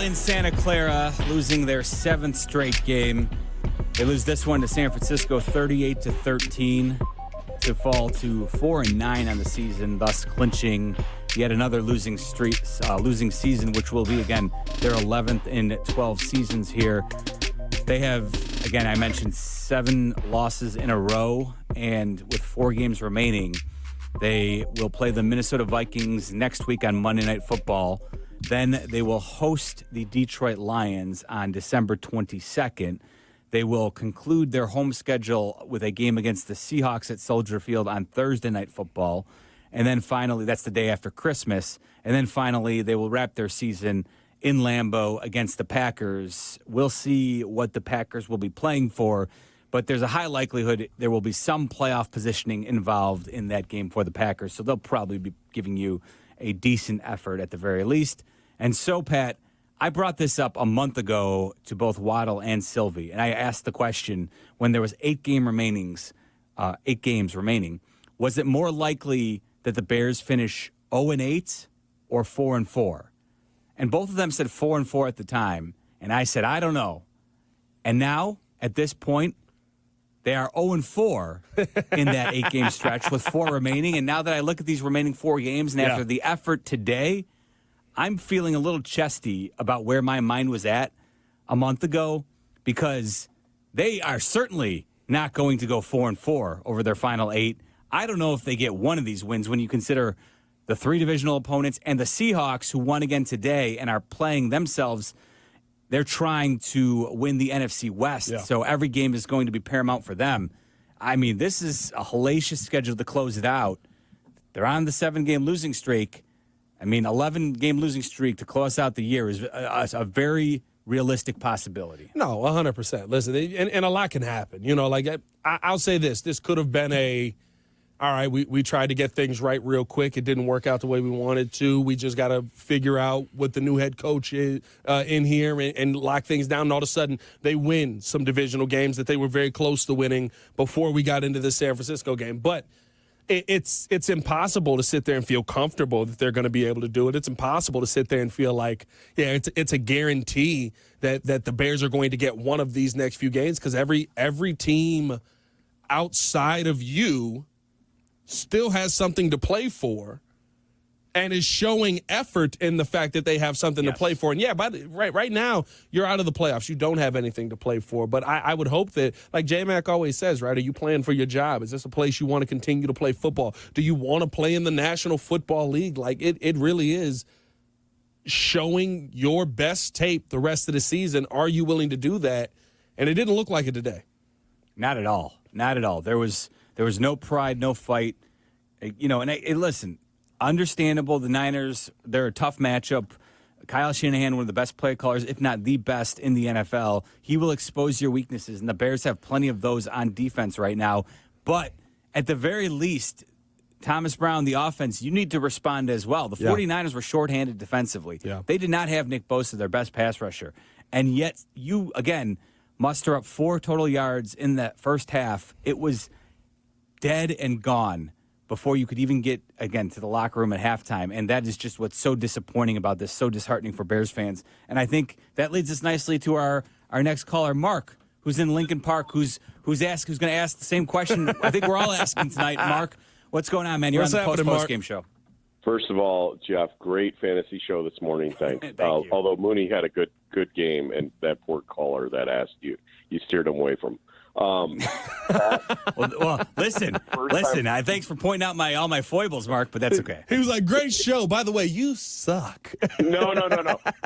in Santa Clara, losing their 7th straight game. They lose this one to San Francisco 38-13 to fall to 4-9 on the season, thus clinching yet another losing season, which will be, again, their 11th in 12 seasons here. They have, again, I mentioned 7 losses in a row, and with 4 games remaining, they will play the Minnesota Vikings next week on Monday Night Football. Then they will host the Detroit Lions on December 22nd. They will conclude their home schedule with a game against the Seahawks at Soldier Field on Thursday Night Football. And then finally, that's the day after Christmas. And then finally, they will wrap their season in Lambeau against the Packers. We'll see what the Packers will be playing for, but there's a high likelihood there will be some playoff positioning involved in that game for the Packers. So they'll probably be giving you a decent effort at the very least. And so, Pat, I brought this up a month ago to both Waddle and Sylvie, and I asked the question when there was 8 games remaining, was it more likely that the Bears finish 0-8 or 4-4? And both of them said 4-4 at the time, and I said, I don't know. And now, at this point, they are 0-4 in that 8-game stretch with 4 remaining. And now that I look at these remaining 4 games, and after the effort today, I'm feeling a little chesty about where my mind was at a month ago, because they are certainly not going to go 4-4 over their final 8. I don't know if they get one of these wins when you consider the 3 divisional opponents and the Seahawks, who won again today and are playing themselves. They're trying to win the NFC West, so every game is going to be paramount for them. I mean, this is a hellacious schedule to close it out. They're on the 7-game losing streak. I mean, 11-game losing streak to close out the year is a very realistic possibility. No, 100%. Listen, and a lot can happen. You know, like I'll say this. This could have been all right, we tried to get things right real quick. It didn't work out the way we wanted to. We just got to figure out what the new head coach is in here and lock things down. And all of a sudden, they win some divisional games that they were very close to winning before we got into the San Francisco game. But it's impossible to sit there and feel comfortable that they're going to be able to do it. It's impossible to sit there and feel like, it's a guarantee that the Bears are going to get one of these next few games, because every team outside of you still has something to play for and is showing effort in the fact that they have something to play for. And, right now, you're out of the playoffs. You don't have anything to play for. But I would hope that, like J-Mac always says, right, are you playing for your job? Is this a place you want to continue to play football? Do you want to play in the National Football League? Like, it really is showing your best tape the rest of the season. Are you willing to do that? And it didn't look like it today. Not at all. Not at all. There was no pride, no fight. You know, and listen, understandable. The Niners, they're a tough matchup. Kyle Shanahan, one of the best play callers, if not the best in the NFL. He will expose your weaknesses, and the Bears have plenty of those on defense right now. But at the very least, Thomas Brown, the offense, you need to respond as well. The 49ers were shorthanded defensively. Yeah. They did not have Nick Bosa, their best pass rusher. And yet you, again, muster up 4 total yards in that first half. It was dead and gone before you could even get, again, to the locker room at halftime. And that is just what's so disappointing about this, so disheartening for Bears fans. And I think that leads us nicely to our next caller, Mark, who's in Lincoln Park, who's going to ask the same question I think we're all asking tonight. Mark, what's going on, man? You're on the post-game show. First of all, Jeff, great fantasy show this morning. Thanks. Thank you. Although Mooney had a good game, and that poor caller that asked you steered him away from. Well, listen. Thanks for pointing out all my foibles, Mark, but that's okay. He was like, great show. By the way, you suck. No.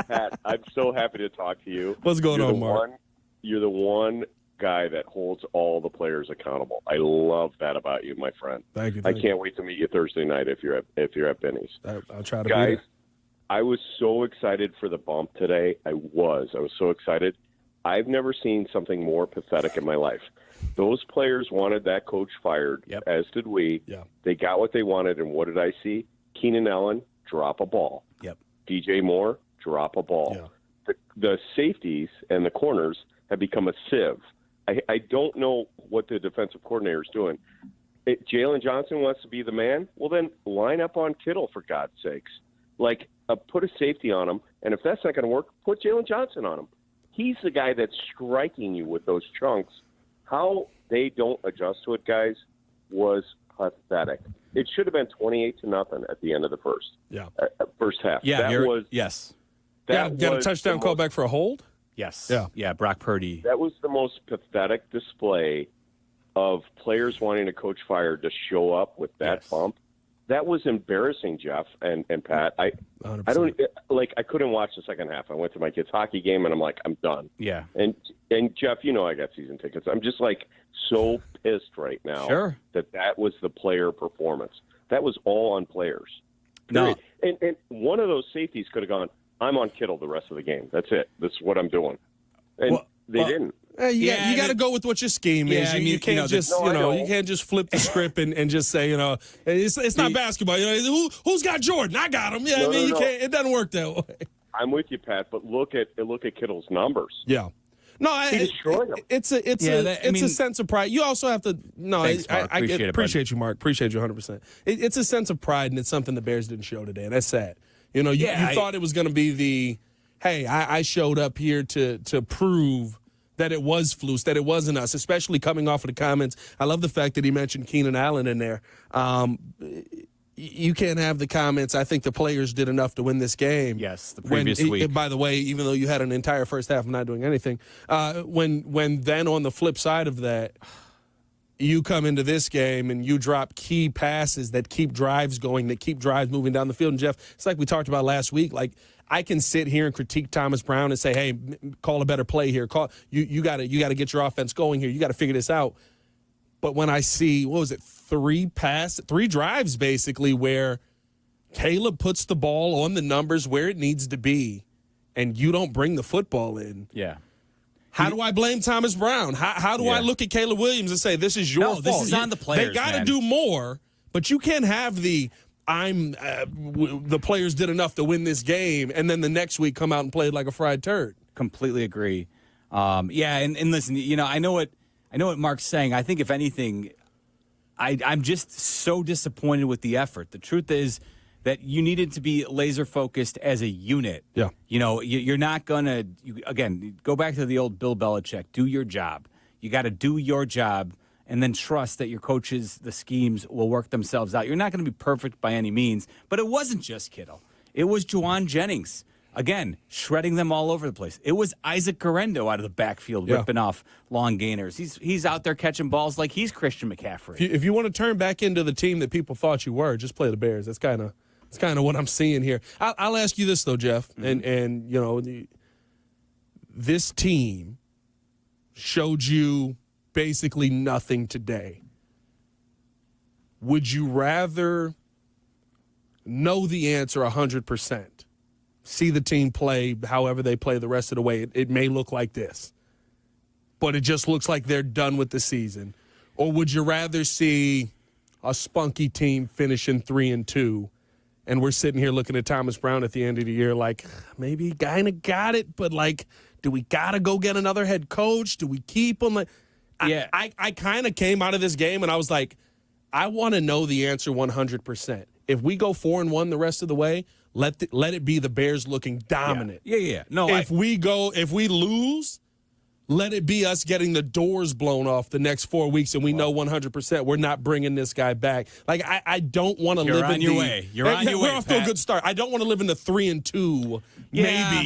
Pat, I'm so happy to talk to you. What's going on, Mark? You're the one guy that holds all the players accountable. I love that about you, my friend. Thank you. I can't wait to meet you Thursday night if you're at Benny's. I'll try to guys, be there. I was so excited for the bump today. I was so excited. I've never seen something more pathetic in my life. Those players wanted that coach fired, as did we. Yep. They got what they wanted, and what did I see? Keenan Allen drop a ball. Yep. DJ Moore drop a ball. Yeah. The safeties and the corners have become a sieve. I don't know what the defensive coordinator is doing. Jalen Johnson wants to be the man. Well, then line up on Kittle, for God's sakes. Like, put a safety on him And if that's not going to work, put Jalen Johnson on him. He's the guy that's striking you with those chunks. How they don't adjust to it, guys, was pathetic. It should have been 28-0 at the end of the first half. Yeah, Got a touchdown call back for a hold? Yes. Yeah, Brock Purdy. That was the most pathetic display of players wanting a coach fired to show up with that bump. That was embarrassing, Jeff and Pat. I couldn't watch the second half. I went to my kid's hockey game, and I'm like, I'm done. Yeah. And Jeff, I got season tickets. I'm just so pissed right now. Sure. That was the player performance. That was all on players. No. And one of those safeties could have gone, I'm on Kittle the rest of the game. That's it. This is what I'm doing. And they didn't. You got to go with what your scheme is. You can't you can't just flip the script and just say, it's not basketball. Who's got Jordan? I got him. Yeah, you can't. It doesn't work that way. I'm with you, Pat. But look at Kittle's numbers. Yeah. No, he destroyed them. It's a sense of pride. You also have to. No, thanks, Mark. I appreciate you, Mark. Appreciate you 100%. It's a sense of pride, and it's something the Bears didn't show today, and that's sad. You thought it was going to be the, hey, I showed up here to prove that it was Flus, that it wasn't us, especially coming off of the comments. I love the fact that he mentioned Keenan Allen in there. You can't have the comments, I think the players did enough to win this game. Yes, the previous week. By the way, even though you had an entire first half of not doing anything, when then on the flip side of that, you come into this game and you drop key passes that keep drives going, that keep drives moving down the field. And, Jeff, it's like we talked about last week. I can sit here and critique Thomas Brown and say, hey, call a better play here. You got to get your offense going here. You got to figure this out. But when I see, 3 drives basically where Caleb puts the ball on the numbers where it needs to be and you don't bring the football in. Yeah. How do I blame Thomas Brown? How do I look at Caleb Williams and say, this is your fault? This is on the players, They got to do more, but you can't have the the players did enough to win this game, and then the next week come out and play like a fried turd. Completely agree. And listen, I know what Mark's saying. I think if anything, I'm just so disappointed with the effort. The truth is that you needed to be laser focused as a unit. Yeah. You're not gonna again go back to the old Bill Belichick. Do your job. You got to do your job. And then trust that your coaches, the schemes, will work themselves out. You're not going to be perfect by any means, but it wasn't just Kittle. It was Juwan Jennings, again, shredding them all over the place. It was Isaac Guerrero out of the backfield, ripping off long gainers. He's out there catching balls like he's Christian McCaffrey. If you want to turn back into the team that people thought you were, just play the Bears. That's kind of what I'm seeing here. I'll ask you this, though, Jeff, and this team showed you basically nothing today. Would you rather know the answer 100%, see the team play however they play the rest of the way? It may look like this, but it just looks like they're done with the season. Or would you rather see a spunky team finishing 3-2, and we're sitting here looking at Thomas Brown at the end of the year like, maybe he kind of got it, but do we got to go get another head coach? Do we keep him? Yeah. I kind of came out of this game and I was like, I want to know the answer 100%. If we go 4-1 the rest of the way, let it be the Bears looking dominant. Yeah. No, if we lose, let it be us getting the doors blown off the next 4 weeks, and we know 100% we're not bringing this guy back. I don't want to live in your way. You're on your way. We're off to a good start. I don't want to live in the 3-2. Yeah.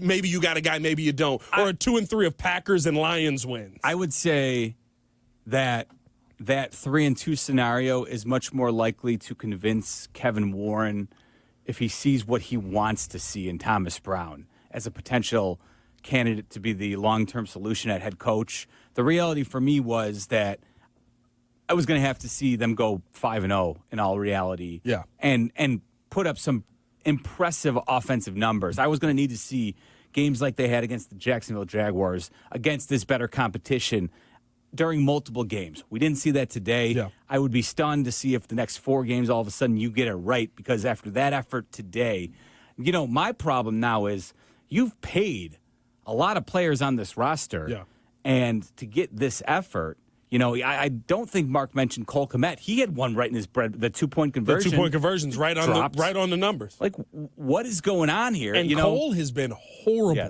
Maybe you got a guy, maybe you don't, or a 2-3 of Packers and Lions wins. I would say that 3-2 scenario is much more likely to convince Kevin Warren if he sees what he wants to see in Thomas Brown as a potential candidate to be the long-term solution at head coach. The reality for me was that I was going to have to see them go 5-0 in all reality. Yeah. And put up some impressive offensive numbers. I was going to need to see games like they had against the Jacksonville Jaguars, against this better competition during multiple games. We didn't see that today. Yeah. I would be stunned to see if the next 4 games all of a sudden you get it right, because after that effort today, my problem now is you've paid a lot of players on this roster, and to get this effort, I don't think Mark mentioned Cole Kmet. He had one right in his bread, the 2-point conversion. The 2-point conversions right on the numbers. Like, what is going on here? And Cole has been horrible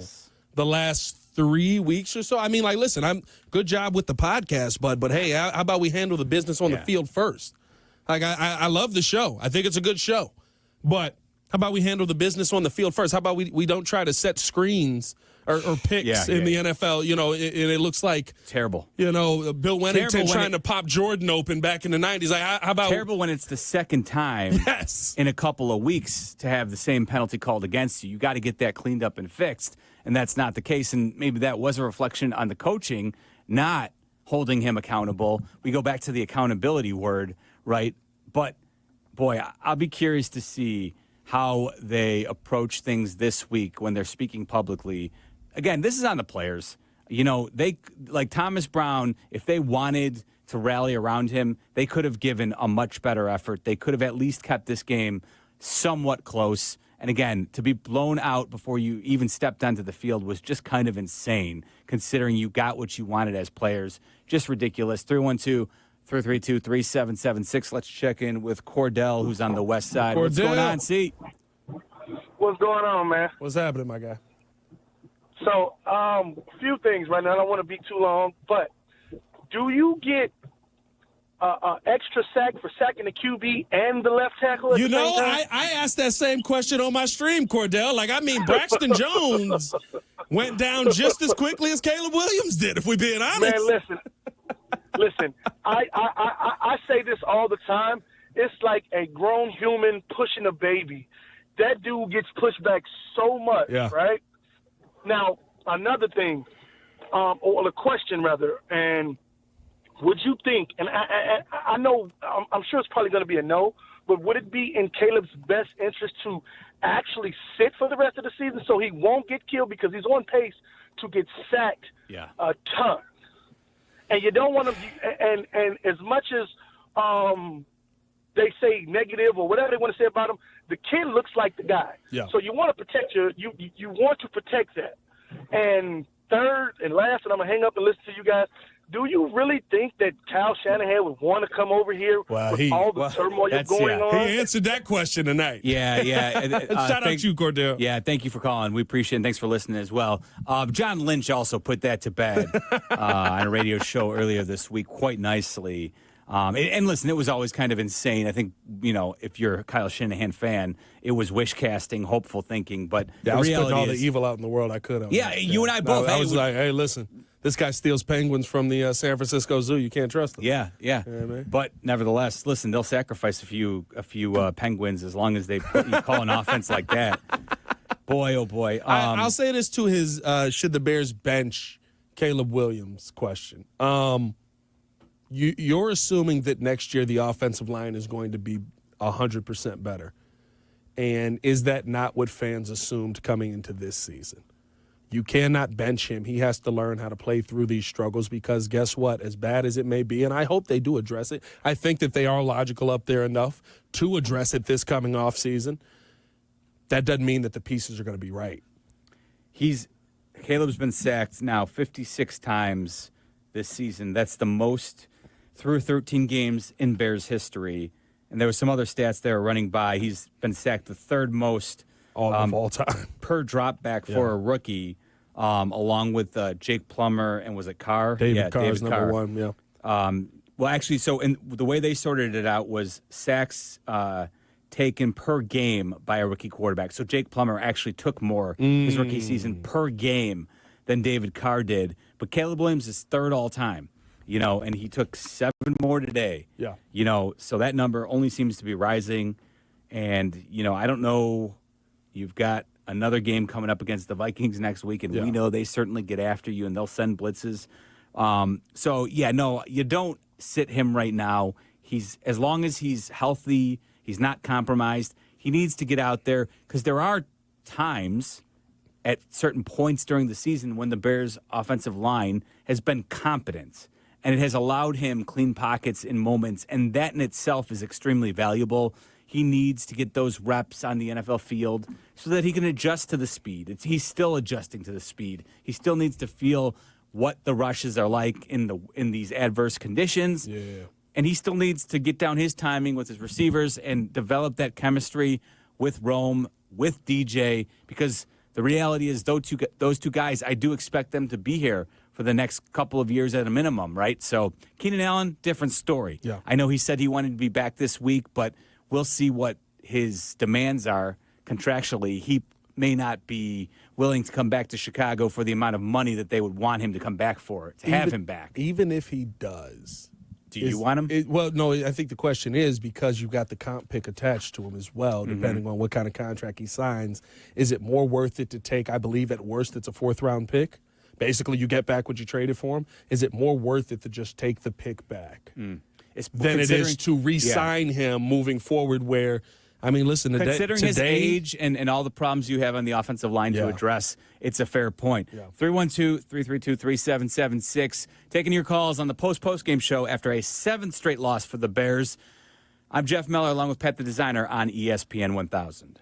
the last 3 weeks or so. I mean, like, listen, I'm good job with the podcast, but hey, how about we handle the business on the field first? Like, I love the show. I think it's a good show. But how about we handle the business on the field first? How about we don't try to set screens or picks in the NFL, and it looks like terrible. Bill Wennington trying to pop Jordan open back in the 90s. Like, how about terrible when it's the second time in a couple of weeks to have the same penalty called against you. You got to get that cleaned up and fixed, and that's not the case. And maybe that was a reflection on the coaching, not holding him accountable. We go back to the accountability word, right? But, boy, I'll be curious to see how they approach things this week when they're speaking publicly. Again, this is on the players. They, like Thomas Brown, if they wanted to rally around him, they could have given a much better effort. They could have at least kept this game somewhat close. And again, to be blown out before you even stepped onto the field was just kind of insane, considering you got what you wanted as players. Just ridiculous. 312-332-3776. Let's check in with Cordell, who's on the west side. What's going on, C? What's going on, man? What's happening, my guy? So, a few things right now. I don't want to be too long, but do you get extra sack for sacking the QB and the left tackle at the same time? I asked that same question on my stream, Cordell. Braxton Jones went down just as quickly as Caleb Williams did, if we're being honest. Man, listen. I say this all the time. It's like a grown human pushing a baby. That dude gets pushed back so much, right? Now, another thing, or a question rather, and would you think, and I know, I'm sure it's probably going to be a no, but would it be in Caleb's best interest to actually sit for the rest of the season so he won't get killed, because he's on pace to get sacked a ton? And you don't want to, and as much as they say negative or whatever they want to say about him, the kid looks like the guy. Yeah. So you want to protect you want to protect that. And third and last, and I'm going to hang up and listen to you guys, do you really think that Kyle Shanahan would want to come over here with all the turmoil going on? He answered that question tonight. Yeah. Shout out to you, Cordell. Yeah, thank you for calling. We appreciate it. Thanks for listening as well. John Lynch also put that to bed on a radio show earlier this week quite nicely. And listen, it was always kind of insane. I think, if you're a Kyle Shanahan fan, it was wish casting, hopeful thinking. But the I was reality putting all is, the evil out in the world I could have. Yeah, you and I both. I was like, hey, listen, this guy steals penguins from the San Francisco Zoo. You can't trust him. Yeah. But nevertheless, listen, they'll sacrifice a few penguins as long as they call an offense like that. Boy, oh boy. I'll say this to his should the Bears bench Caleb Williams question. You're assuming that next year the offensive line is going to be 100% better. And is that not what fans assumed coming into this season? You cannot bench him. He has to learn how to play through these struggles, because guess what? As bad as it may be, and I hope they do address it, I think that they are logical up there enough to address it this coming off season. That doesn't mean that the pieces are going to be right. Caleb's been sacked now 56 times this season. That's the most through 13 games in Bears history. And there were some other stats there running by. He's been sacked the third most of all time per drop back for a rookie, along with Jake Plummer and was it Carr? David Carr's number one, yeah. Well, actually, so the way they sorted it out was sacks taken per game by a rookie quarterback. So Jake Plummer actually took more his rookie season per game than David Carr did. But Caleb Williams is third all time, and he took 7 more today. Yeah. So that number only seems to be rising. And, I don't know. You've got another game coming up against the Vikings next week, and we know they certainly get after you, and they'll send blitzes. You don't sit him right now. As long as he's healthy, he's not compromised, he needs to get out there, because there are times at certain points during the season when the Bears' offensive line has been competent, and it has allowed him clean pockets in moments, and that in itself is extremely valuable. He needs to get those reps on the NFL field so that he can adjust to the speed. He's still adjusting to the speed. He still needs to feel what the rushes are like in these adverse conditions. Yeah. And he still needs to get down his timing with his receivers and develop that chemistry with Rome, with DJ, because the reality is those two guys, I do expect them to be here for the next couple of years at a minimum, right? So Keenan Allen, different story. Yeah. I know he said he wanted to be back this week, but we'll see what his demands are contractually. He may not be willing to come back to Chicago for the amount of money that they would want him to come back for, to have him back. Even if he does. Do you want him? Well, no, I think the question is because you've got the comp pick attached to him as well, depending on what kind of contract he signs. Is it more worth it to take, I believe at worst it's a 4th-round pick? Basically, you get back what you traded for him. Is it more worth it to just take the pick back than it is to re-sign him moving forward where – I mean, listen, considering his age and all the problems you have on the offensive line to address, it's a fair point. 312-332-3776. Taking your calls on the post-game show after a 7th straight loss for the Bears. I'm Jeff Meller along with Pat the Designer on ESPN 1000.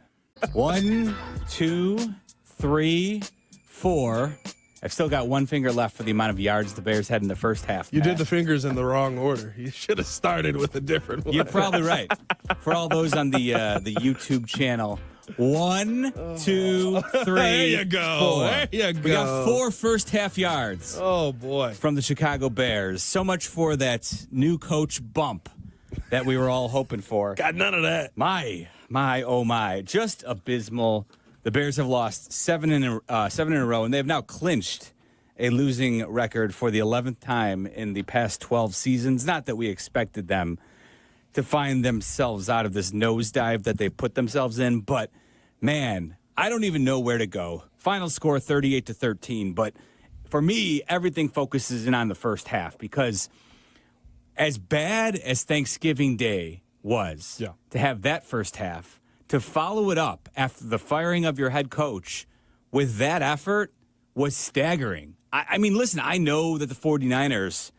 1, 2, 3, 4. I've still got one finger left for the amount of yards the Bears had in the first half. You did the fingers in the wrong order. You should have started with a different one. You're probably right. For all those on the YouTube channel, 1, 2, 3, there you go. 4. There you go. We got 4 first half yards. Oh, boy. From the Chicago Bears. So much for that new coach bump that we were all hoping for. Got none of that. My, oh my. Just abysmal. The Bears have lost 7 in a row, and they have now clinched a losing record for the 11th time in the past 12 seasons. Not that we expected them to find themselves out of this nosedive that they've put themselves in, but, man, I don't even know where to go. Final score 38-13, but for me, everything focuses in on the first half because as bad as Thanksgiving Day was to have that first half, to follow it up after the firing of your head coach with that effort was staggering. I mean, listen, I know that the 49ers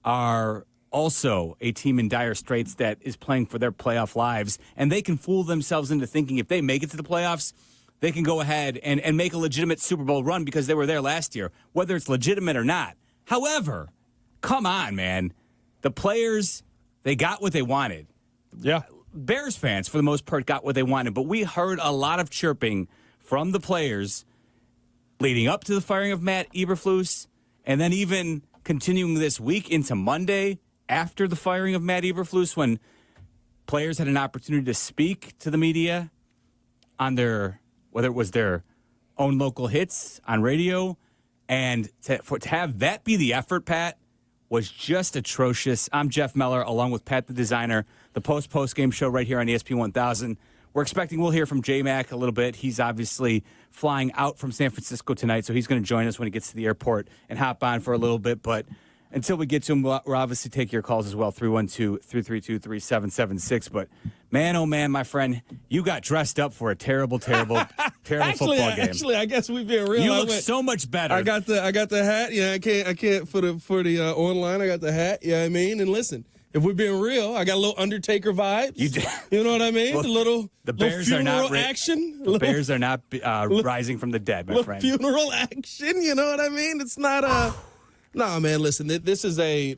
are also a team in dire straits that is playing for their playoff lives, and they can fool themselves into thinking if they make it to the playoffs, they can go ahead and make a legitimate Super Bowl run because they were there last year, whether it's legitimate or not. However, come on, man. The players, they got what they wanted. Yeah. Bears fans, for the most part, got what they wanted, but we heard a lot of chirping from the players leading up to the firing of Matt Eberflus, and then even continuing this week into Monday after the firing of Matt Eberflus, when players had an opportunity to speak to the media on whether it was their own local hits on radio, and to have that be the effort, Pat, was just atrocious. I'm Jeff Meller, along with Pat the Designer, the post-game show right here on ESPN 1000. We'll hear from J-Mac a little bit. He's obviously flying out from San Francisco tonight, so he's going to join us when he gets to the airport and hop on for a little bit. But until we get to him, we'll obviously take your calls as well, 312-332-3776. But man, oh man, my friend, you got dressed up for a terrible football game. Actually, I guess we've been real. You look so much better. I got the hat. Yeah, I can't for the online. I got the hat. Yeah, I mean, and listen, if we're being real, I got a little Undertaker vibes. You know what I mean? Well, the Bears are not action. The Bears are not rising from the dead, my friend. Funeral action. You know what I mean? It's not a. No, man. Listen, this is a.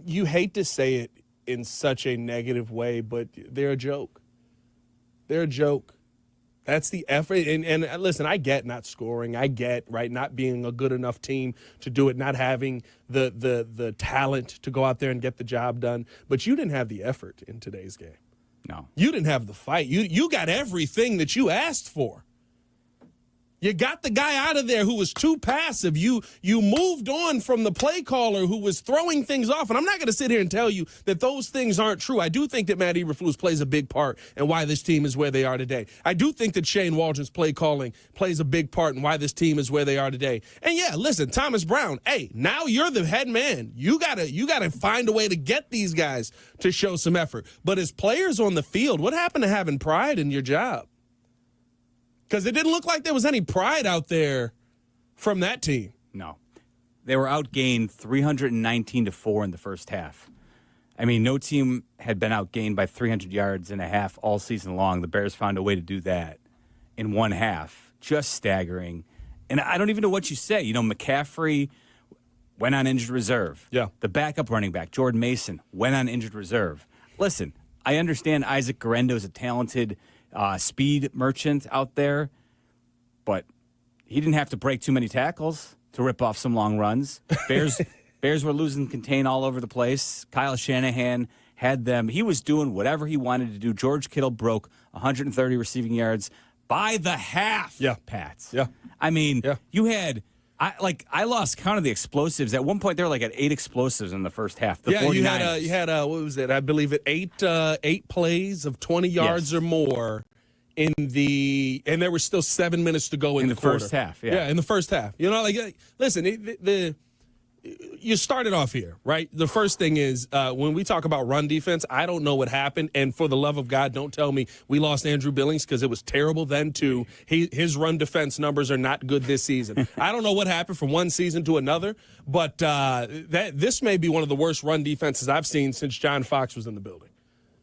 You hate to say it in such a negative way, but they're a joke. They're a joke. That's the effort. And listen, I get not scoring. I get, right, not being a good enough team to do it, not having the talent to go out there and get the job done. But you didn't have the effort in today's game. No. You didn't have the fight. You got everything that you asked for. You got the guy out of there who was too passive. You moved on from the play caller who was throwing things off. And I'm not going to sit here and tell you that those things aren't true. I do think that Matt Eberflus plays a big part in why this team is where they are today. I do think that Shane Waldron's play calling plays a big part in why this team is where they are today. And yeah, listen, Thomas Brown, hey, now you're the head man. You gotta find a way to get these guys to show some effort. But as players on the field, what happened to having pride in your job? Because it didn't look like there was any pride out there from that team. No. They were outgained 319-4 in the first half. I mean, no team had been outgained by 300 yards and a half all season long. The Bears found a way to do that in one half. just staggering. And I don't even know what you say. McCaffrey went on injured reserve. Yeah. The backup running back, Jordan Mason, went on injured reserve. Listen, I understand Isaac Guerrero is a talented speed merchant out there, but he didn't have to break too many tackles to rip off some long runs. Bears were losing contain all over the place. Kyle Shanahan had them. He was doing whatever he wanted to do. George Kittle broke 130 receiving yards by the half. Yeah. Pats. Yeah. I mean, yeah. You had I lost count of the explosives. At one point, they were like at 8 explosives in the first half. The 49ers. You had what was it? I believe it 8 plays of 20 yards or more and there were still 7 minutes to go in the quarter. First half. Yeah, in the first half. Listen, you started off here, right? The first thing is when we talk about run defense, I don't know what happened. And for the love of God, don't tell me we lost Andrew Billings because it was terrible then, too. His run defense numbers are not good this season. I don't know what happened from one season to another, but this may be one of the worst run defenses I've seen since John Fox was in the building.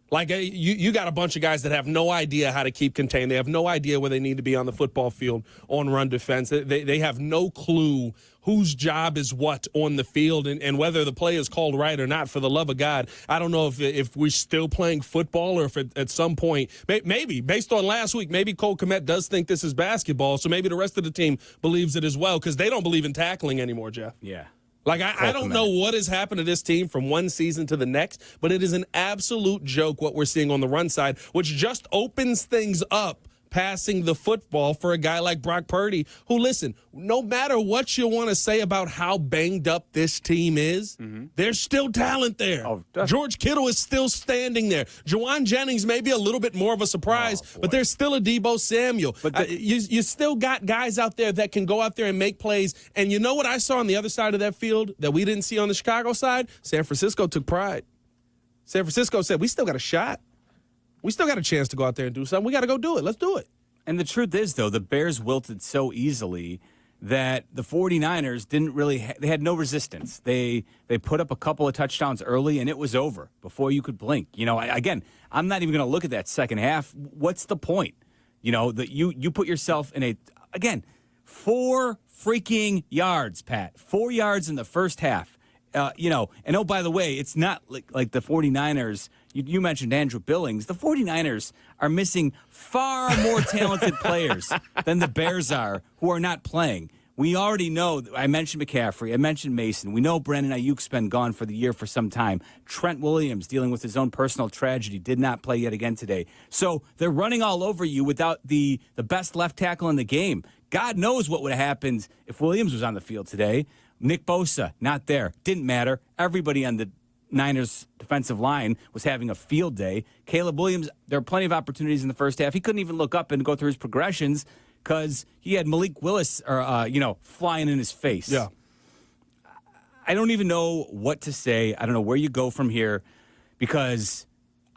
Like, you got a bunch of guys that have no idea how to keep contained. They have no idea where they need to be on the football field on run defense. They have no clue whose job is what on the field and whether the play is called right or not. For the love of God, I don't know if we're still playing football or if at some point, maybe, based on last week, maybe Cole Kmet does think this is basketball, so maybe the rest of the team believes it as well because they don't believe in tackling anymore, Jeff. Yeah. Like, I don't know what has happened to this team from one season to the next, but it is an absolute joke what we're seeing on the run side, which just opens things up passing the football for a guy like Brock Purdy, who, listen, no matter what you want to say about how banged up this team is, there's still talent there. Oh, George Kittle is still standing there. Juwan Jennings may be a little bit more of a surprise, but there's still a Deebo Samuel. But you still got guys out there that can go out there and make plays. And you know what I saw on the other side of that field that we didn't see on the Chicago side? San Francisco took pride. San Francisco said, we still got a shot. We still got a chance to go out there and do something. We got to go do it. Let's do it. And the truth is, though, the Bears wilted so easily that the 49ers didn't really they had no resistance. They put up a couple of touchdowns early, and it was over before you could blink. Again, I'm not even going to look at that second half. What's the point? That you put yourself in 4 freaking yards, Pat. 4 yards in the first half. And oh, by the way, it's not like the 49ers. You mentioned Andrew Billings. The 49ers are missing far more talented players than the Bears are who are not playing. We already know. I mentioned McCaffrey. I mentioned Mason. We know Brandon Ayuk's been gone for the year for some time. Trent Williams, dealing with his own personal tragedy, did not play yet again today. So they're running all over you without the best left tackle in the game. God knows what would have happened if Williams was on the field today. Nick Bosa, not there. Didn't matter. Everybody on the Niners defensive line was having a field day. Caleb Williams, there were plenty of opportunities in the first half. He couldn't even look up and go through his progressions because he had Malik Willis flying in his face. Yeah. I don't even know what to say. I don't know where you go from here because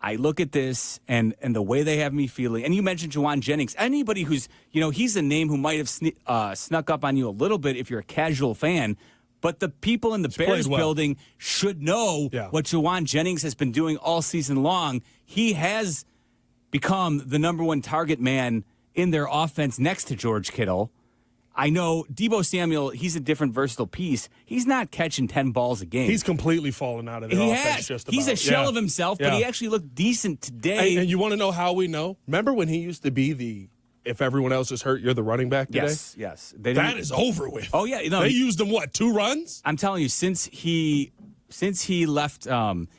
I look at this and the way they have me feeling. And you mentioned Juwan Jennings. Anybody who's, he's a name who might have snuck up on you a little bit if you're a casual fan. But the people in the Bears building should know what Juwan Jennings has been doing all season long. He has become the number one target man in their offense next to George Kittle. I know Deebo Samuel, he's a different versatile piece. He's not catching 10 balls a game. He's completely fallen out of their offense. Just about. He's a shell of himself, but he actually looked decent today. And you want to know how we know? Remember when he used to be if everyove else is hurt, you're the running back today? Yes. That is over with. Oh, yeah. They used him, 2 runs? I'm telling you, since he left,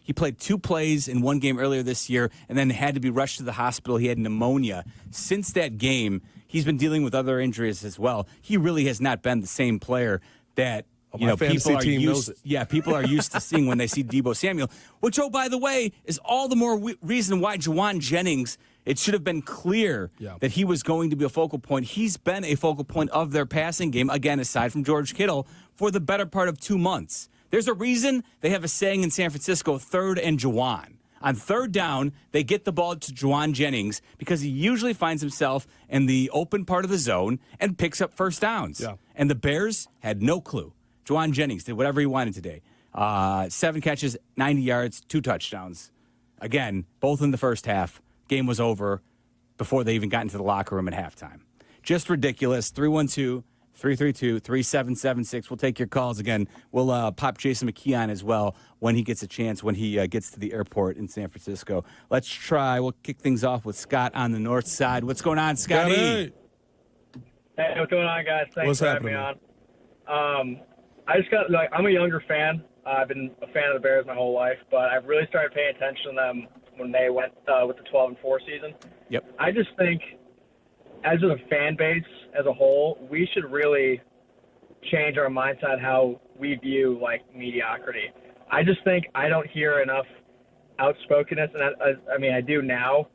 he played 2 plays in one game earlier this year and then had to be rushed to the hospital. He had pneumonia. Since that game, he's been dealing with other injuries as well. He really has not been the same player that people are used to seeing when they see Deebo Samuel, which, oh, by the way, is all the more reason why Juwan Jennings, it should have been clear that he was going to be a focal point. He's been a focal point of their passing game, again, aside from George Kittle, for the better part of 2 months. There's a reason they have a saying in San Francisco, 3rd and Juwan. On 3rd down, they get the ball to Juwan Jennings because he usually finds himself in the open part of the zone and picks up first downs. Yeah. And the Bears had no clue. Juwan Jennings did whatever he wanted today. 7 catches, 90 yards, 2 touchdowns. Again, both in the first half. Game was over before they even got into the locker room at halftime. just ridiculous. 312-332-3776. We'll take your calls again. We'll pop Jason McKee on as well when he gets a chance, when he gets to the airport in San Francisco. We'll kick things off with Scott on the north side. What's going on, Scotty? Hey, what's going on, guys? Thanks for having me on. I just I'm a younger fan. I've been a fan of the Bears my whole life, but I've really started paying attention to them when they went with the 12-4 season. Yep. I just think, as a fan base as a whole, we should really change our mindset how we view mediocrity. I just think I don't hear enough outspokenness, and I do now,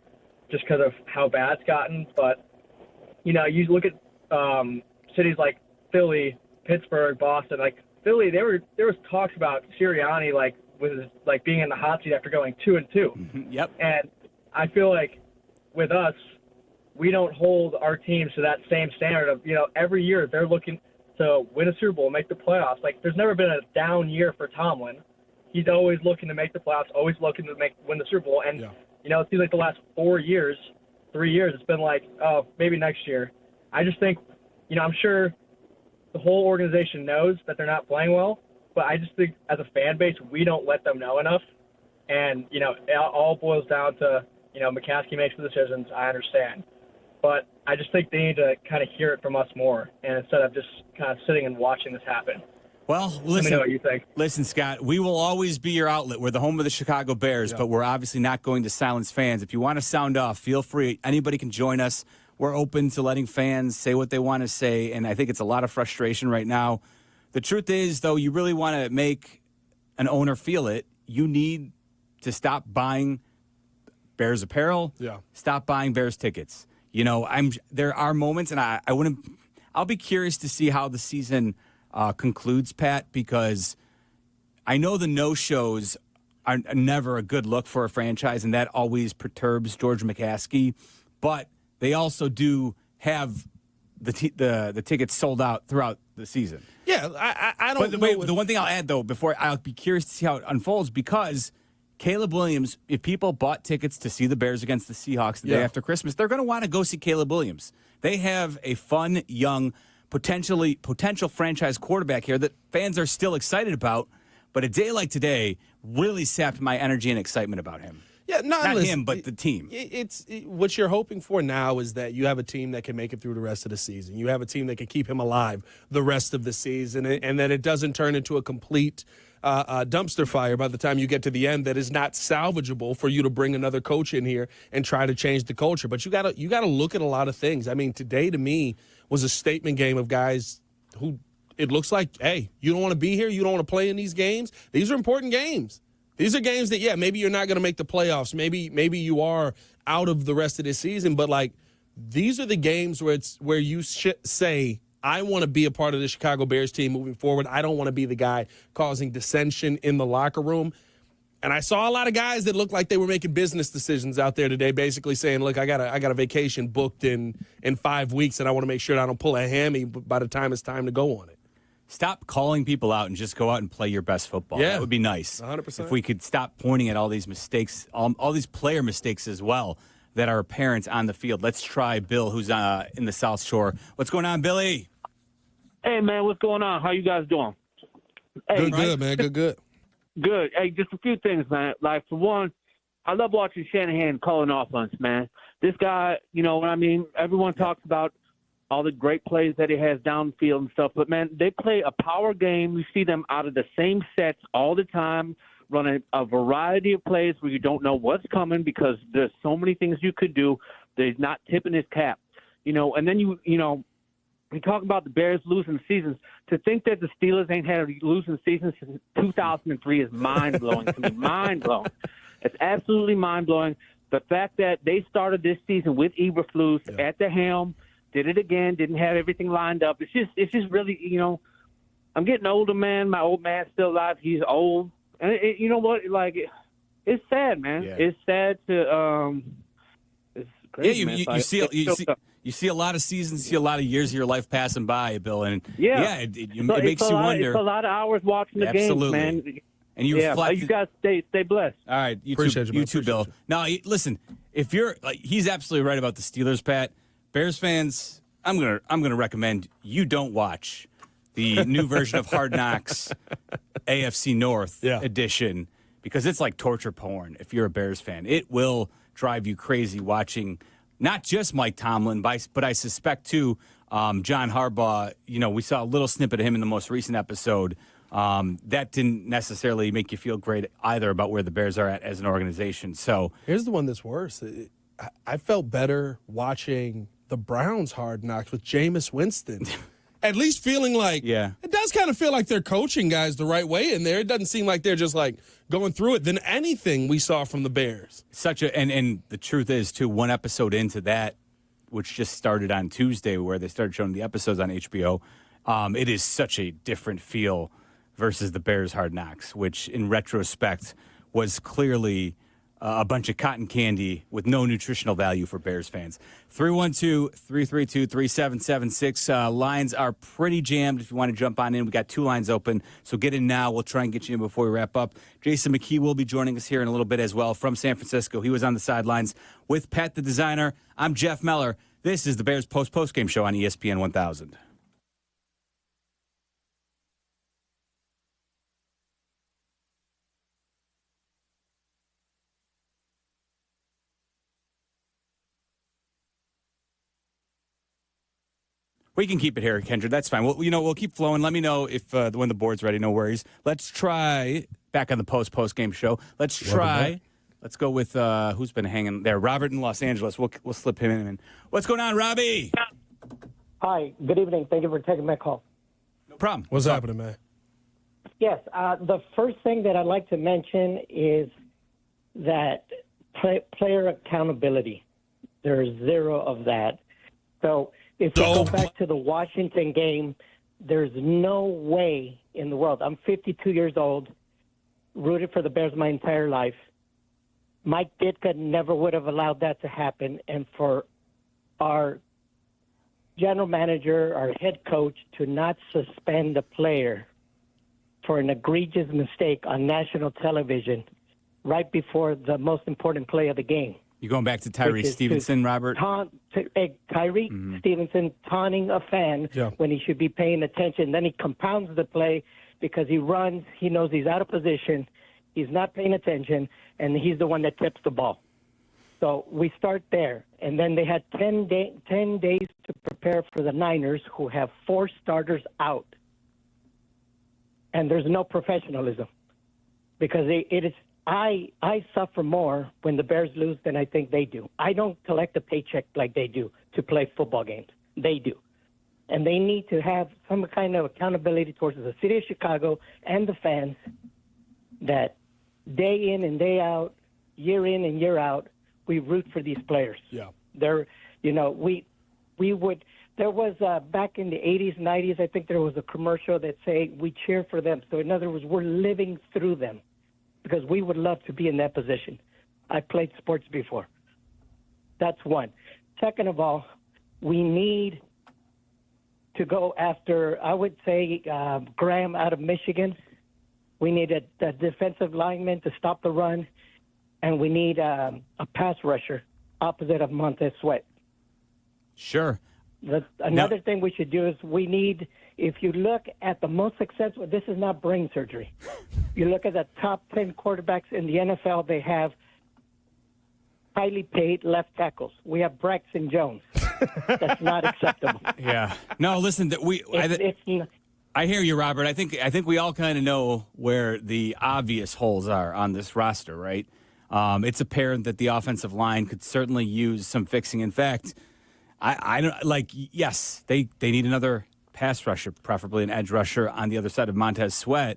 just because of how bad it's gotten. But you look at cities like Philly, Pittsburgh, Boston. Philly, there was talks about Sirianni being in the hot seat after going 2-2. Mm-hmm. Yep. And I feel like with us, we don't hold our teams to that same standard of, every year they're looking to win a Super Bowl, make the playoffs. There's never been a down year for Tomlin. He's always looking to make the playoffs, always looking to win the Super Bowl. And, it seems like the last 3 years, it's been maybe next year. I just think, I'm sure the whole organization knows that they're not playing well, but I just think as a fan base, we don't let them know enough. And, it all boils down to, McCaskey makes the decisions. I understand. But I just think they need to kind of hear it from us more, and instead of just kind of sitting and watching this happen. Well, listen, let me know what you think. Listen, Scott, we will always be your outlet. We're the home of the Chicago Bears, but we're obviously not going to silence fans. If you want to sound off, feel free. Anybody can join us. We're open to letting fans say what they want to say, and I think it's a lot of frustration right now. The truth is, though, you really want to make an owner feel it, you need to stop buying Bears apparel, stop buying Bears tickets. There are moments, and I'll be curious to see how the season concludes, Pat, because I know the no-shows are never a good look for a franchise, and that always perturbs George McCaskey. But they also do have the tickets sold out throughout the season. Yeah, I don't know. Wait, the one thing I'll add, though, I'll be curious to see how it unfolds, because Caleb Williams, if people bought tickets to see the Bears against the Seahawks the day after Christmas, they're going to want to go see Caleb Williams. They have a fun, young, potential franchise quarterback here that fans are still excited about, but a day like today really sapped my energy and excitement about him. Yeah, not him, but the team. What you're hoping for now is that you have a team that can make it through the rest of the season. You have a team that can keep him alive the rest of the season, and that it doesn't turn into a complete dumpster fire by the time you get to the end that is not salvageable for you to bring another coach in here and try to change the culture. But you gotta look at a lot of things. I mean, today to me was a statement game of guys who it looks like, hey, you don't want to be here, you don't want to play in these games. These are important games. These are games that, maybe you're not going to make the playoffs. Maybe you are out of the rest of this season. But, these are the games where you say, I want to be a part of the Chicago Bears team moving forward. I don't want to be the guy causing dissension in the locker room. And I saw a lot of guys that looked like they were making business decisions out there today, basically saying, look, I got a vacation booked in 5 weeks, and I want to make sure that I don't pull a hammy by the time it's time to go on it. Stop calling people out and just go out and play your best football. Yeah. That would be nice. 100%. If we could stop pointing at all these mistakes, all these player mistakes as well that are apparent on the field. Let's try Bill, who's in the South Shore. What's going on, Billy? Hey, man, what's going on? How you guys doing? Hey, Good, man. Good. Good. Hey, just a few things, man. For one, I love watching Shanahan calling offense, man. This guy, everyone talks about all the great plays that he has downfield and stuff. But, man, they play a power game. You see them out of the same sets all the time, running a variety of plays where you don't know what's coming because there's so many things you could do. They're not tipping his cap. And then you talk about the Bears losing seasons. To think that the Steelers ain't had a losing season since 2003 is mind-blowing to me. Mind-blowing. It's absolutely mind-blowing. The fact that they started this season with Eberflus at the helm, did it again, didn't have everything lined up. It's just really, I'm getting older, man. My old man's still alive. He's old. And you know what? It's sad, man. Yeah. It's sad to, it's crazy, you see a lot of seasons, see a lot of years of your life passing by, Bill. And it makes you wonder. It's a lot of hours watching the games, man. And you reflect. You guys stay blessed. All right. You too, Bill. You. Now, listen, if you're he's absolutely right about the Steelers, Pat. Bears fans, I'm gonna recommend you don't watch the new version of Hard Knocks AFC North edition, because it's like torture porn if you're a Bears fan. It will drive you crazy watching not just Mike Tomlin, but I suspect too John Harbaugh. We saw a little snippet of him in the most recent episode. That didn't necessarily make you feel great either about where the Bears are at as an organization. So here's the one that's worse. I felt better watching the Browns Hard Knocks with Jameis Winston. At least feeling like, it does kind of feel like they're coaching guys the right way in there. It doesn't seem like they're just like going through it than anything we saw from the Bears. And the truth is too, one episode into that, which just started on Tuesday, where they started showing the episodes on HBO, it is such a different feel versus the Bears Hard Knocks, which in retrospect was clearly a bunch of cotton candy with no nutritional value for Bears fans. 312-332-3776. Lines are pretty jammed if you want to jump on in. We got 2 lines open, so get in now. We'll try and get you in before we wrap up. Jason McKee will be joining us here in a little bit as well from San Francisco. He was on the sidelines with Pat the Designer. I'm Jeff Meller. This is the Bears post-game show on ESPN 1000. We can keep it here, Kendra. That's fine. We'll keep flowing. Let me know if when the board's ready. No worries. Let's try back on the post-game show. Let's try. Let's go with who's been hanging there. Robert in Los Angeles. We'll slip him in. What's going on, Robbie? Hi. Good evening. Thank you for taking my call. No problem. What's happening, man? Yes. The first thing that I'd like to mention is that player accountability. There's zero of that. So if we go back to the Washington game, there's no way in the world. I'm 52 years old, rooted for the Bears my entire life. Mike Ditka never would have allowed that to happen. And for our general manager, our head coach, to not suspend a player for an egregious mistake on national television right before the most important play of the game. You going back to Tyree Stevenson, Robert? Tyree Stevenson taunting a fan when he should be paying attention. Then he compounds the play because he runs. He knows he's out of position. He's not paying attention, and he's the one that tips the ball. So we start there. And then they had 10 days to prepare for the Niners, who have 4 starters out. And there's no professionalism because it is. I suffer more when the Bears lose than I think they do. I don't collect a paycheck like they do to play football games. They do. And they need to have some kind of accountability towards the city of Chicago and the fans that day in and day out, year in and year out, we root for these players. Yeah. There was back in the 80s, 90s, I think there was a commercial that say we cheer for them. So in other words, we're living through them, because we would love to be in that position. I played sports before. That's one. Second of all, we need to go after, I would say, Graham out of Michigan. We need a defensive lineman to stop the run, and we need a pass rusher opposite of Montez Sweat. Sure. Another thing we should do is we need, if you look at the most successful, this is not brain surgery. You look at the top 10 quarterbacks in the NFL, they have highly paid left tackles. We have Braxton Jones. That's not acceptable. Yeah. No, listen, I hear you, Robert. I think we all kind of know where the obvious holes are on this roster, right? It's apparent that the offensive line could certainly use some fixing. In fact, I don't like. Yes, they need another pass rusher, preferably an edge rusher on the other side of Montez Sweat.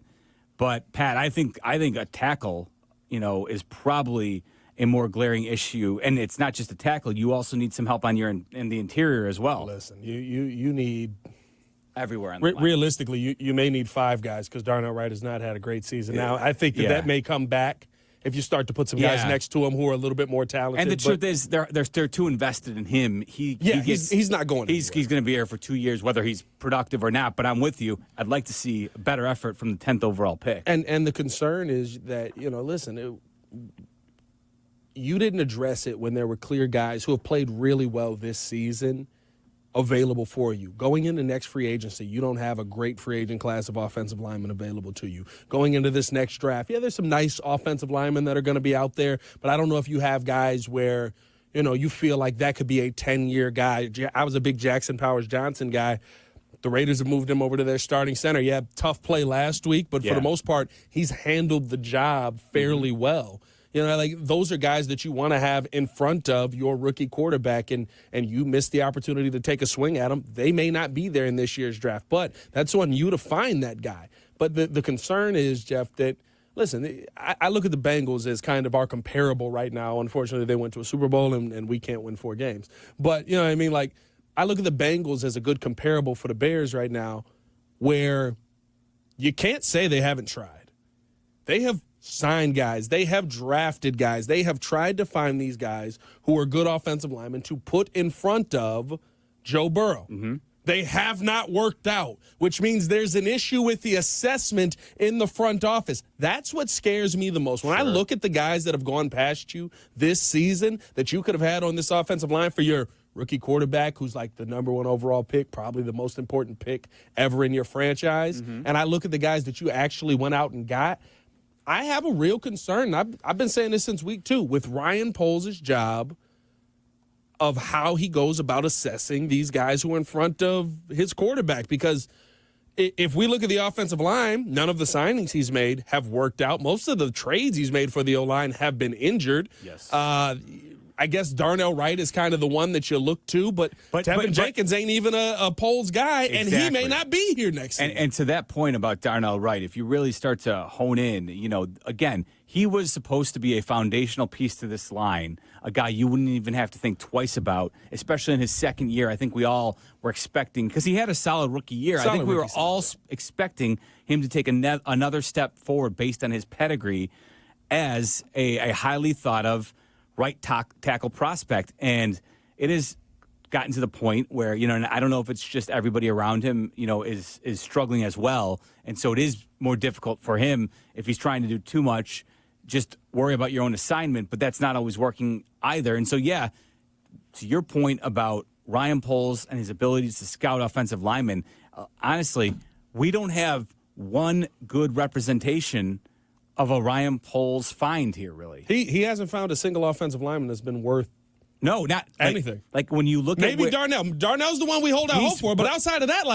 But Pat, I think a tackle, is probably a more glaring issue, and it's not just a tackle. You also need some help on in the interior as well. Listen, you need everywhere on the line. Realistically, you may need 5 guys because Darnell Wright has not had a great season. Now, I think that may come back if you start to put some guys next to him who are a little bit more talented. And the truth is, they're too invested in him. He's not going. He's going to be here for 2 years, whether he's productive or not. But I'm with you. I'd like to see a better effort from the 10th overall pick. And the concern is that listen, you didn't address it when there were clear guys who have played really well this season available for you. Going into next free agency, you don't have a great free agent class of offensive linemen available to you. Going into this next draft, there's some nice offensive linemen that are going to be out there, but I don't know if you have guys where, you feel like that could be a 10-year guy. I was a big Jackson Powers-Johnson guy. The Raiders have moved him over to their starting center. Yeah, tough play last week, but for the most part, he's handled the job fairly well. Those are guys that you want to have in front of your rookie quarterback, and you miss the opportunity to take a swing at them. They may not be there in this year's draft, but that's on you to find that guy. But the concern is, Jeff, that, listen, I look at the Bengals as kind of our comparable right now. Unfortunately, they went to a Super Bowl, and we can't win 4 games. But, I look at the Bengals as a good comparable for the Bears right now, where you can't say they haven't tried. They have signed guys. They have drafted guys. They have tried to find these guys who are good offensive linemen to put in front of Joe Burrow. Mm-hmm. They have not worked out, which means there's an issue with the assessment in the front office. That's what scares me the most. When I look at the guys that have gone past you this season that you could have had on this offensive line for your rookie quarterback, who's like the number 1 overall pick, probably the most important pick ever in your franchise, and I look at the guys that you actually went out and got, I have a real concern. I've been saying this since week 2 with Ryan Poles' job of how he goes about assessing these guys who are in front of his quarterback. Because if we look at the offensive line, none of the signings he's made have worked out. Most of the trades he's made for the O-line have been injured. Yes. I guess Darnell Wright is kind of the one that you look to, but Tevin Jenkins ain't even a Poles guy, and he may not be here next season. And to that point about Darnell Wright, if you really start to hone in, again, he was supposed to be a foundational piece to this line, a guy you wouldn't even have to think twice about, especially in his second year. I think we all were expecting, because he had a solid rookie year. I think we were all expecting him to take another step forward based on his pedigree as a highly thought of right tackle prospect. And it has gotten to the point where, and I don't know if it's just everybody around him, is struggling as well. And so it is more difficult for him if he's trying to do too much, just worry about your own assignment, but that's not always working either. And so, to your point about Ryan Poles and his abilities to scout offensive linemen, honestly, we don't have one good representation of a Ryan Poles find here, really. He hasn't found a single offensive lineman that's been worth not anything. Like when you look at maybe Darnell's the one we hold out hope for, but outside of that,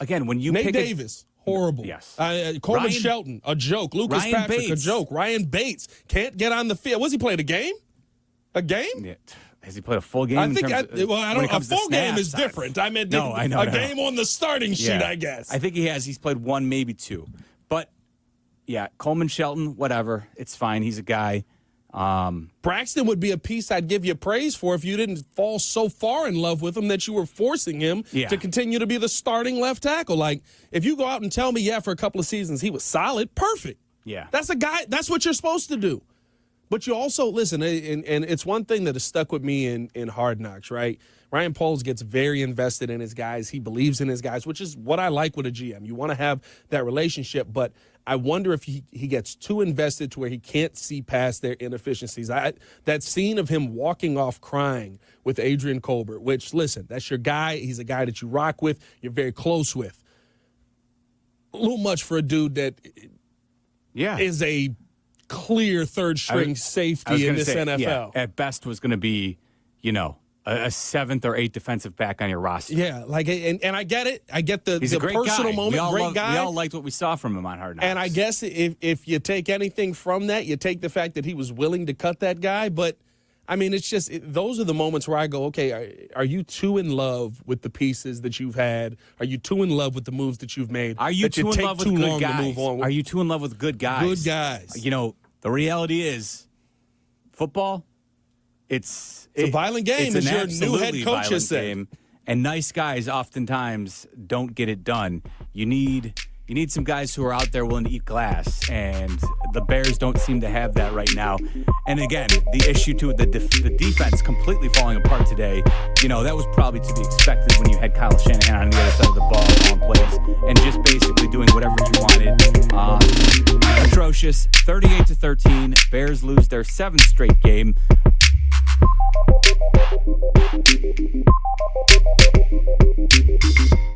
again, when you Nate pick Davis, horrible. Yes. Coleman Shelton, a joke. Lucas Ryan Patrick, Bates. a joke. Ryan Bates can't get on the field. Was he playing a game? A game? Yeah. Has he played a full game? I think I don't. A full game is different. I meant I know. Game on the starting sheet, I guess. I think he has. He's played 1, maybe 2. But Coleman Shelton, whatever. It's fine. He's a guy. Braxton would be a piece I'd give you praise for if you didn't fall so far in love with him that you were forcing him to continue to be the starting left tackle. Like, if you go out and tell me, for a couple of seasons he was solid, perfect. Yeah. That's a guy. That's what you're supposed to do. But you also, listen, and it's one thing that has stuck with me in Hard Knocks, right? Ryan Poles gets very invested in his guys. He believes in his guys, which is what I like with a GM. You want to have that relationship, but I wonder if he gets too invested to where he can't see past their inefficiencies. That scene of him walking off crying with Adrian Colbert, which, listen, that's your guy. He's a guy that you rock with. You're very close with. A little much for a dude that is a clear third-string safety in this NFL. Yeah, at best was going to be, a 7th or 8th defensive back on your roster. Yeah, and I get it. I get the great personal guy. moment. Great guy. We all liked what we saw from him on Hard Knocks. And I guess if you take anything from that, you take the fact that he was willing to cut that guy. But, I mean, it's just those are the moments where I go, okay, are you too in love with the pieces that you've had? Are you too in love with the moves that you've made? Are you too in love with good guys? Are you too in love with good guys? Good guys. The reality is football, it's a violent game, as your new head coach has said. Game, and nice guys oftentimes don't get it done. You need some guys who are out there willing to eat glass, and the Bears don't seem to have that right now. And again, the issue to the defense completely falling apart today, that was probably to be expected when you had Kyle Shanahan on the other side of the ball calling plays and just basically doing whatever he wanted. Atrocious, 38-13. Bears lose their 7th straight game.